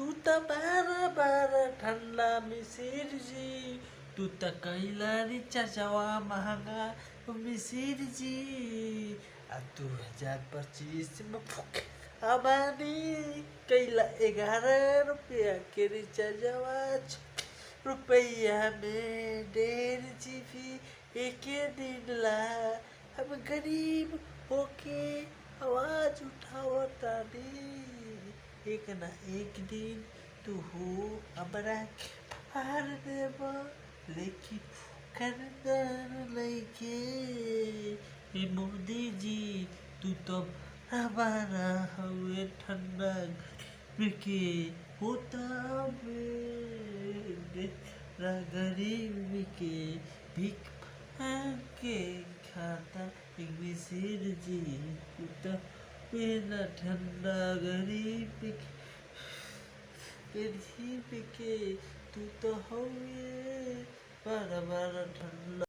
तू त बारा बारा ठंडा मिसिर जी, तू त कैला रिचार्जवा महंगा मिसिर जी। 2025 में हमारी कैला 11 रुपया के रिचार्जवा, रुपया में 1.5 GB एक दिन ला। हम गरीब होके आवाज उठावतानी, एक ना एक दिन तू हो हमरा के मार देबा, लेकिन करदर लइके। ए मोदी जी तू तो हमारा हवे ठंडा घर के होता गरीब के भिख मांग के खाता एक मिसिर जी। तू तो मेरा ठंडा गरीब के तू तो हवे बारा बारा ठंडा।